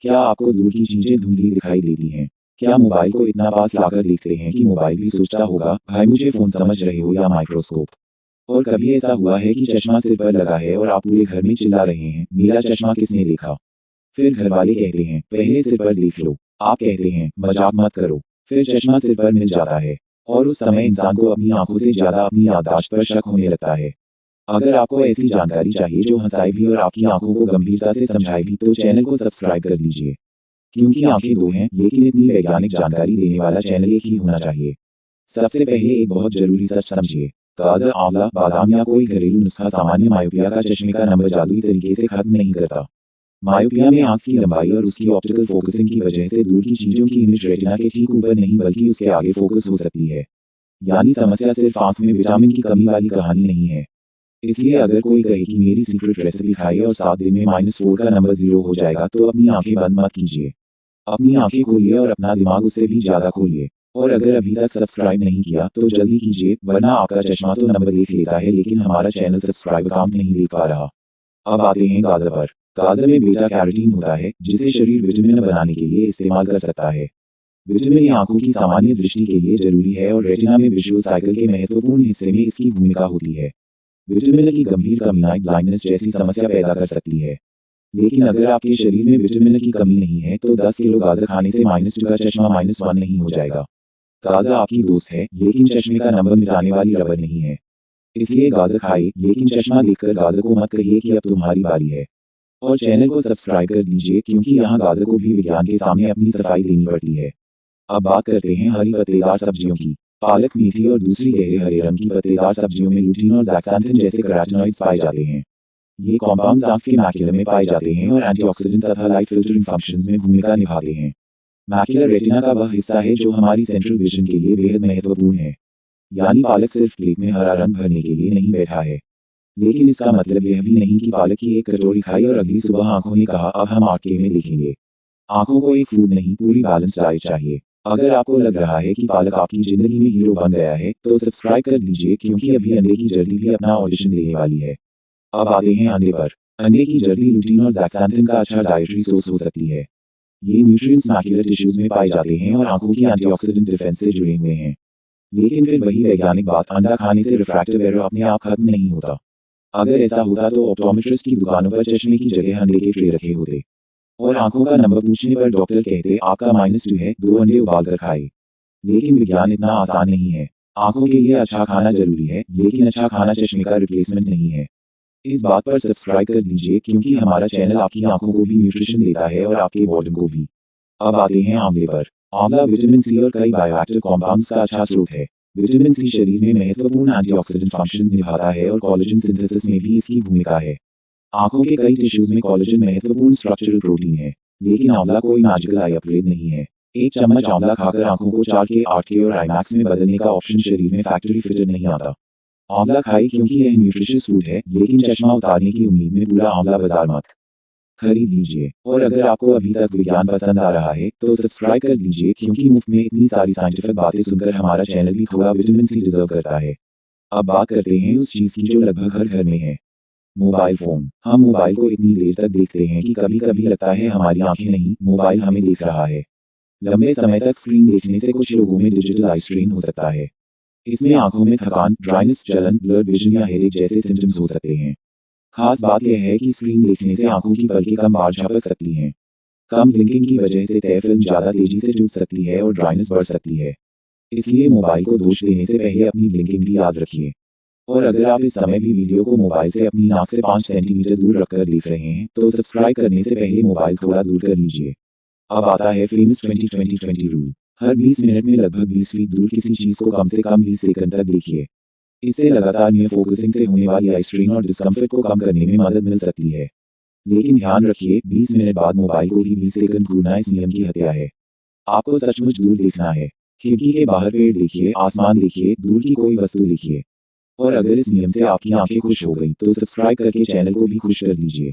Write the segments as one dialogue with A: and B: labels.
A: क्या आपको दूर की चीजें धुंधली दिखाई देती हैं? क्या मोबाइल को इतना पास लाकर देखते हैं कि मोबाइल भी सोचता होगा, भाई मुझे फ़ोन समझ रहे हो या माइक्रोस्कोप? और कभी ऐसा हुआ है कि चश्मा सिर पर लगा है और आप पूरे घर में चिल्ला रहे हैं, मेरा चश्मा किसने देखा? फिर घरवाले कहते हैं, पहले सिर पर देख लो। आप कहते हैं, मजाक मत करो। फिर चश्मा सिर पर मिल जाता है। और उस समय इंसान को अपनी आंखों से ज़्यादा अपनी याददाश्त पर शक होने लगता है। अगर आपको ऐसी जानकारी चाहिए जो हंसाए भी और आपकी आंखों को गंभीरता से समझाए भी तो चैनल को सब्सक्राइब कर लीजिए। क्योंकि आंखें दो हैं, लेकिन इतनी वैज्ञानिक जानकारी देने वाला चैनल एक ही होना चाहिए। सबसे पहले एक बहुत जरूरी सच समझिए। गाजर, आंवला, बादाम या कोई घरेलू नुस्खा सामान्य मायोपिया का चश्मे का नंबर जादुई तरीके से खत्म नहीं करता। मायोपिया में आंख की लंबाई और उसकी ऑप्टिकल फोकसिंग की वजह से दूर की चीजों की इमेज रेटिना के ठीक ऊपर नहीं बल्कि उसके आगे फोकस हो सकती है। यानी समस्या सिर्फ आंख में विटामिन की कमी वाली कहानी नहीं है। इसलिए अगर कोई कहे कि मेरी सीक्रेट रेसिपी खाइए और 7 दिन में -4 का नंबर 0 हो जाएगा तो अपनी आंखें बंद मत कीजिए। अपनी आंखें खोलिए और अपना दिमाग उससे भी ज़्यादा खोलिए। और अगर अभी तक सब्सक्राइब नहीं किया तो जल्दी कीजिए, वरना आपका चश्मा तो नंबर देख लेता है लेकिन हमारा चैनल सब्सक्राइब काउंट नहीं देख पा रहा। अब आते हैं गाजर पर। गाजर में बीटा कैरोटीन होता है जिसे शरीर विटामिन बनाने के लिए इस्तेमाल कर सकता है। विटामिन ए आंखों की सामान्य दृष्टि के लिए जरूरी है और रेटिना में विजुअल साइकिल के महत्वपूर्ण हिस्से में इसकी भूमिका होती है। विटामिन की गंभीर कमी नाइट ब्लाइंडनेस जैसी समस्या पैदा कर सकती है। लेकिन अगर आपके शरीर में विटामिन की कमी नहीं है तो 10 किलो गाजर खाने से -2 का चश्मा -1 नहीं हो जाएगा। गाजर आपकी दोस्त है, लेकिन चश्मे का नंबर मिटाने वाली रबर नहीं है। इसलिए गाजर खाइए, लेकिन चश्मा देखकर गाजर को मत कहिए कि अब तुम्हारी बारी है। और चैनल को सब्सक्राइब कर दीजिए क्योंकि यहाँ गाजर को भी विज्ञान के सामने अपनी सफाई देनी पड़ती है। अब बात करते हैं हरी पत्तेदार सब्जियों की। पालक, मेथी और दूसरी गहरे हरे रंग की पत्तेदार सब्जियों में लुटीन और ज़ैक्सांथिन जैसे कैरोटीनॉइड्स पाए जाते हैं। ये कॉम्पाउंड्स आंख के मैक्युलर में पाए जाते हैं और एंटीऑक्सीडेंट तथा लाइट फिल्टरिंग फंक्शंस में भूमिका निभाते हैं। मैक्युलर रेटिना का वह हिस्सा है जो हमारी सेंट्रल विजन के लिए बेहद महत्वपूर्ण है। यानी पालक सिर्फ प्लेट में हरा रंग भरने के लिए नहीं बैठा है। लेकिन इसका मतलब यह भी नहीं कि पालक की एक कटोरी खाई और अगली सुबह आंखों ने कहा अब हम 8K में देखेंगे। आंखों को एक फूड नहीं, पूरी बैलेंस डाइट चाहिए। अगर आपको लग रहा है कि पालक आपकी जिंदगी में हीरो बन गया है तो सब्सक्राइब कर लीजिए क्योंकि अभी अंडे की जर्दी भी अपना ऑडिशन देने वाली है। अब आते हैं अंडे पर। अंडे की जर्दी लुटीन और ज़ैक्सांथिन का अच्छा डाइटरी सोर्स हो सकती है। ये न्यूट्रिएंट्स मैक्युलर टिश्यूज में पाए जाते हैं और आंखों की एंटीऑक्सीडेंट डिफेंस से जुड़े हुए हैं। लेकिन फिर वही वैज्ञानिक बात, अंडा खाने से रिफ्रैक्टिव एरर अपने आप खत्म नहीं होता। अगर ऐसा होता तो ऑप्टोमेट्रिस्ट की दुकानों पर चश्मे की जगह अंडे के ट्रे रखे होते। और आंखों का नंबर पूछने पर डॉक्टर कहते आपका -2 है, 2 अंडे उबाल कर खाए। लेकिन विज्ञान इतना आसान नहीं है। आंखों के लिए अच्छा खाना जरूरी है, लेकिन अच्छा खाना चश्मे का रिप्लेसमेंट नहीं है। इस बात पर सब्सक्राइब कर लीजिए क्योंकि हमारा चैनल आपकी आंखों को भी न्यूट्रिशन देता है और आपके बॉडी को भी। अब आते हैं आंवले पर। आंवला विटामिन सी और कई बायोएक्टिव कंपाउंड्स का अच्छा स्रोत है। विटामिन सी शरीर में महत्वपूर्ण एंटीऑक्सीडेंट फंक्शंस निभाता है और कोलेजन सिंथेसिस में भी इसकी भूमिका है। आंखों के कई टिश्यूज में कोलेजन महत्वपूर्ण स्ट्रक्चरल प्रोटीन है। लेकिन आंवला कोई मैजिकल आई अपग्रेड नहीं है। एक चम्मच आंवला खाकर आंखों को 4K, 8K और आईमैक्स में बदलने का ऑप्शन शरीर में फैक्ट्री फिटेड नहीं आता। आंवला खाए क्योंकि यह न्यूट्रिशियस फूड है, लेकिन चश्मा उतारने की उम्मीद में पूरा आंवला बाजार मत खरीद लीजिए। और अगर आपको अभी तक विज्ञान पसंद आ रहा है तो सब्सक्राइब कर लीजिए क्योंकि मुफ्त में इतनी सारी साइंटिफिक बातें सुनकर हमारा चैनल भी थोड़ा विटामिन सी डिजर्व करता है। अब बात करते हैं उस चीज़ की जो लगभग हर घर में है, मोबाइल फ़ोन। हम मोबाइल को इतनी देर तक देखते हैं कि कभी कभी लगता है हमारी आंखें नहीं, मोबाइल हमें देख रहा है। लंबे समय तक स्क्रीन देखने से कुछ लोगों में डिजिटल आई स्ट्रेन हो सकता है। इसमें आंखों में थकान, ड्राइनेस, जलन, ब्लर्ड विजन या हेडेक जैसे सिम्टम्स हो सकते हैं। खास बात यह है कि स्क्रीन देखने से आंखों की पलकें कम बार झपक सकती हैं। कम ब्लिंकिंग की वजह से तय फिल्म ज़्यादा तेजी से टूट सकती है और ड्राइनेस बढ़ सकती है। इसलिए मोबाइल को दोष देने से पहले अपनी ब्लिंकिंग भी याद रखिए। और अगर आप इस समय भी वीडियो को मोबाइल से अपनी नाक से 5 सेंटीमीटर दूर रखकर देख रहे हैं तो सब्सक्राइब करने से पहले मोबाइल थोड़ा दूर कर लीजिए। अब आता है फेमस 20-20-20 रूल। हर 20 मिनट में लगभग 20 फीट दूर किसी चीज़ को कम से कम 20 सेकंड तक देखिए। इससे लगातार नियर फोकसिंग से होने वाली आई स्ट्रेन और डिस्कम्फर्ट को कम करने में मदद मिल सकती है। लेकिन ध्यान रखिए, 20 मिनट बाद मोबाइल को ही 20 सेकंड घूरना इस नियम की हत्या है। आपको सचमुच दूर देखना है। खिड़की के बाहर पेड़ देखिए, आसमान देखिए, दूर की कोई वस्तु देखिए। और अगर इस नियम से आपकी आंखें खुश हो गई तो सब्सक्राइब करके चैनल को भी खुश कर लीजिए।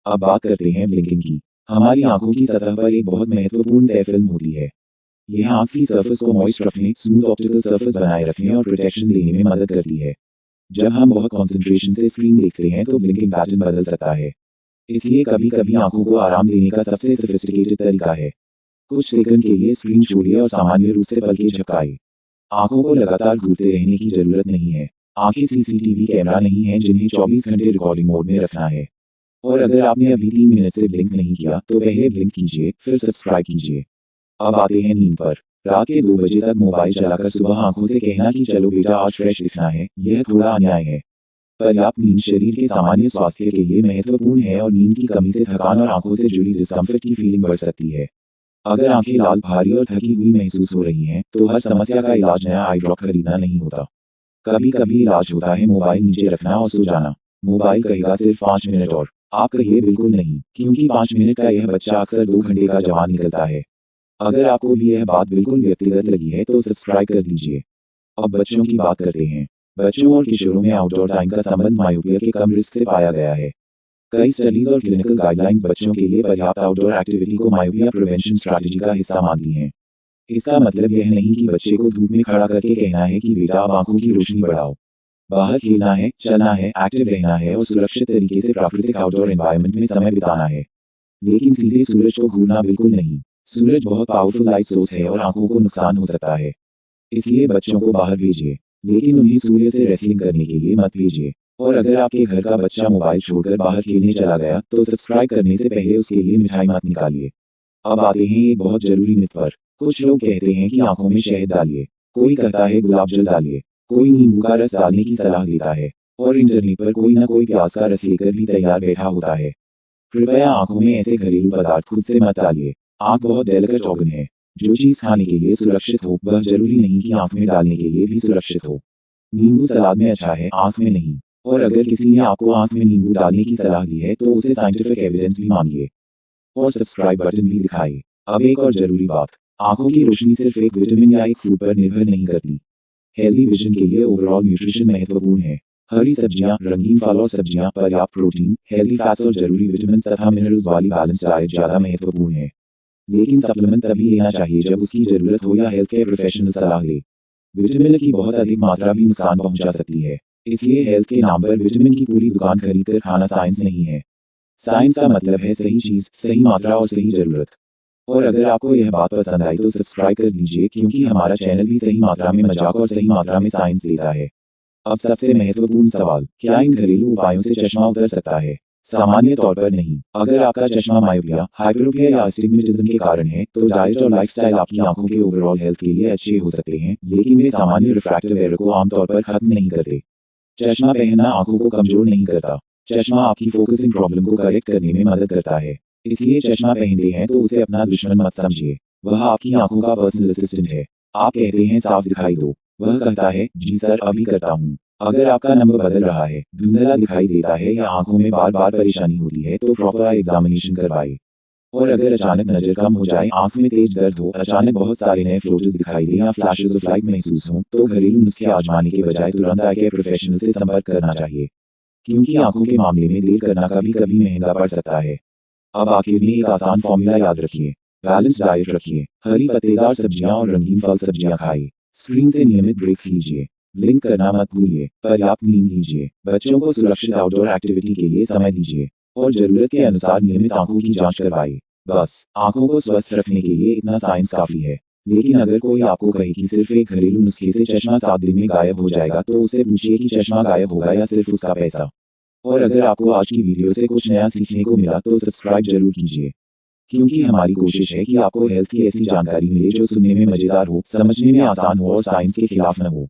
A: अब बात करते हैं ब्लिंकिंग की। हमारी आंखों की सतह पर एक बहुत महत्वपूर्ण तय फिल्म होती है। यह आंख की सरफेस को मॉइस्ट रखने, स्मूथ ऑप्टिकल सरफेस बनाए रखने और प्रोटेक्शन देने में मदद करती है। जब हम बहुत कंसंट्रेशन से स्क्रीन देखते हैं तो ब्लिंकिंग पैटर्न बदल सकता है। इसलिए कभी कभी आंखों को आराम देने का सबसे सोफिस्टिकेटेड तरीका है कुछ सेकंड के लिए स्क्रीन छोड़िए और सामान्य रूप से पलकें झपकाइए। आंखों को लगातार घूरते रहने की जरूरत नहीं है। आंखें सीसीटीवी कैमरा नहीं है जिन्हें 24 घंटे रिकॉर्डिंग मोड में रखना है। और अगर आपने अभी 3 मिनट से ब्लिंक नहीं किया तो पहले ब्लिंक कीजिए फिर सब्सक्राइब कीजिए। अब आते हैं नींद पर। रात के 2 बजे तक मोबाइल चलाकर सुबह आंखों से कहना कि चलो बेटा आज फ्रेश दिखना है, यह थोड़ा अन्याय है। पर्याप्त नींद शरीर के सामान्य स्वास्थ्य के लिए महत्वपूर्ण है और नींद की कमी से थकान और आंखों से जुड़ी डिस्कम्फर्ट की फीलिंग बढ़ सकती है। अगर आंखें लाल भारी और थकी हुई महसूस हो रही हैं तो हर समस्या का इलाज नया आई ड्रॉप खरीदना नहीं होता। कभी कभी इलाज होता है मोबाइल नीचे रखना और सो जाना। मोबाइल कहेगा सिर्फ 5 मिनट और आप कहिए बिल्कुल नहीं, क्योंकि 5 मिनट का यह बच्चा अक्सर 2 घंटे का जवान निकलता है। अगर आपको भी यह बात बिल्कुल व्यक्तिगत लगी है तो सब्सक्राइब कर लीजिए। अब बच्चों की बात करते हैं। बच्चों और किशोरों में आउटडोर टाइम का संबंध मायोपिया के कम रिस्क से पाया गया है। कई स्टडीज और क्लिनिकल गाइडलाइंस बच्चों के लिए पर्याप्त आउटडोर एक्टिविटी को मायोपिया प्रिवेंशन स्ट्रैटेजी का हिस्सा मानती हैं। इसका मतलब यह नहीं कि बच्चे को धूप में खड़ा करके कहना है कि बेटा अब आंखों की रोशनी बढ़ाओ। बाहर खेलना है, चलना है, एक्टिव रहना है और सुरक्षित तरीके से प्राकृतिक आउटडोर एनवायरनमेंट में समय बिताना है। लेकिन सीधे सूरज को घूरना बिल्कुल नहीं। सूरज बहुत पावरफुल लाइट सोर्स है और आंखों को नुकसान हो सकता है। इसलिए बच्चों को बाहर भेजिए, लेकिन उन्हें सूर्य से रेसलिंग करने के लिए मत भेजिए। और अगर आपके घर का बच्चा मोबाइल छोड़कर बाहर खेलने चला गया तो सब्सक्राइब करने से पहले उसके लिए मिठाई मत निकालिए। अब आते हैं एक बहुत जरूरी मिथ पर। कुछ लोग कहते हैं कि आंखों में शहद डालिए, कोई कहता है गुलाब जल डालिए, कोई नींबू का रस डालने की सलाह देता है और इंटरनेट पर कोई ना कोई प्याज का रस लेकर भी तैयार बैठा होता है। कृपया आंखों में ऐसे घरेलू पदार्थ खुद से मत डालिए। आंख बहुत डेलिकेट ऑर्गन है। जो चीज खाने के लिए सुरक्षित हो वह जरूरी नहीं कि आंख में डालने के लिए भी सुरक्षित हो। नींबू सलाद में अच्छा है, आंख में नहीं। और अगर किसी ने आपको आंख में नींबू डालने की सलाह दी है तो उसे साइंटिफिक एविडेंस भी मांगिए और सब्सक्राइब बटन भी दिखाइए। अब एक और जरूरी बात, आंखों की रोशनी सिर्फ एक विटामिन या एक फूड पर निर्भर नहीं करती। हेल्दी विजन के लिए ओवरऑल न्यूट्रिशन महत्वपूर्ण है। हरी सब्जियां, रंगीन फल और सब्जियां, पर्याप्त प्रोटीन, हेल्दी फैट्स और जरूरी विटामिन तथा मिनरल्स वाली बैलेंस डाइट ज्यादा महत्वपूर्ण है। लेकिन सप्लीमेंट तभी लेना चाहिए जब उसकी जरूरत हो या हेल्थ केयर प्रोफेशनल सलाह ले। विटामिन की बहुत अधिक मात्रा भी नुकसान पहुंचा सकती है। इसलिए हेल्थ के नाम पर विटामिन की पूरी दुकान खरीदकर खाना साइंस नहीं है। साइंस का मतलब है सही चीज, सही मात्रा और सही जरूरत। और अगर आपको यह बात पसंद आई तो सब्सक्राइब कर लीजिए, क्योंकि हमारा चैनल भी सही मात्रा में मजाक और सही मात्रा में साइंस देता है। अब सबसे महत्वपूर्ण सवाल, क्या इन घरेलू उपायों से चश्मा उतर सकता है? सामान्य तौर पर नहीं। अगर आपका चश्मा मायोपिया, हाइपरोपिया या अस्टिग्मेटिज्म के कारण है तो डाइट और लाइफस्टाइल आपकी आंखों के ओवरऑल हेल्थ के लिए अच्छे हो सकते हैं, लेकिन वे सामान्य रिफ्रैक्टिव एरर को आमतौर पर खत्म नहीं करते। चश्मा पहनना आंखों को कमजोर नहीं करता। चश्मा आपकी फोकसिंग प्रॉब्लम को करेक्ट करने में मदद करता है। इसलिए चश्मा पहनते हैं तो उसे अपना दुश्मन मत समझिए। वह आपकी आंखों का पर्सनल असिस्टेंट है। आप कहते हैं साफ दिखाई दो, वह कहता है जी सर अभी करता हूँ। अगर आपका नंबर बदल रहा है, धुंधला दिखाई देता है या आंखों में बार बार परेशानी होती है तो प्रॉपर आई एग्जामिनेशन करवाइए। और अगर अचानक नजर कम हो जाए, आंख में तेज दर्द हो, अचानक बहुत सारे नए फ्लोटर्स दिखाई दें या फ्लैशेस ऑफ लाइट महसूस हों, तो घरेलू नुस्खे आजमाने के बजाय तुरंत आई केयर प्रोफेशनल से संपर्क करना चाहिए, क्योंकि आंखों के मामले में देर करना कभी कभी महंगा पड़ सकता है। अब आखिर में एक आसान फॉर्मूला याद रखिए, बैलेंस डाइट रखिए, हरी पत्तेदार सब्जियां और रंगीन फल सब्जियां खाइए, स्क्रीन से नियमित ब्रेक्स लीजिए, ब्लिंक करना मत भूलिए, पर्याप्त नींद लीजिए, बच्चों को सुरक्षित आउटडोर एक्टिविटी के लिए समय दीजिए और जरूरत के अनुसार नियमित आंखों की जांच करवाइए। बस आंखों को स्वस्थ रखने के लिए इतना साइंस काफी है। लेकिन अगर कोई आपको कहे कि सिर्फ एक घरेलू नुस्खे से चश्मा 7 दिन में गायब हो जाएगा तो उससे पूछिए कि चश्मा गायब होगा या सिर्फ उसका पैसा। और अगर आपको आज की वीडियो से कुछ नया सीखने को मिला तो सब्सक्राइब जरूर कीजिए, क्योंकि हमारी कोशिश है कि आपको हेल्थ की ऐसी जानकारी मिले जो सुनने में मजेदार हो, समझने में आसान हो और साइंस के खिलाफ न हो।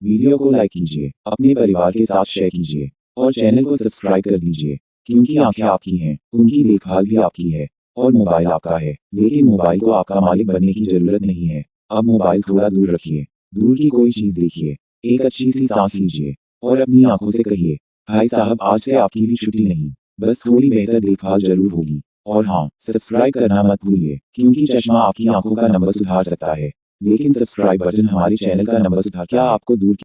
A: वीडियो को लाइक कीजिए, अपने परिवार के साथ शेयर कीजिए और चैनल को सब्सक्राइब कर दीजिए, क्योंकि आंखें आपकी हैं, उनकी देखभाल भी आपकी है और मोबाइल आपका है, लेकिन मोबाइल को आपका मालिक बनने की जरूरत नहीं है। अब मोबाइल थोड़ा दूर रखिए, दूर की कोई चीज देखिए, एक अच्छी सी सांस लीजिए और अपनी आंखों से कहिए भाई साहब आज से आपकी भी छुट्टी नहीं, बस थोड़ी बेहतर देखभाल जरूर होगी। और हाँ, सब्सक्राइब करना मत भूलिए, क्योंकि चश्मा आपकी आंखों का नंबर सुधार सकता है, लेकिन सब्सक्राइब बटन हमारे चैनल का नंबर सुधार। क्या आपको दूर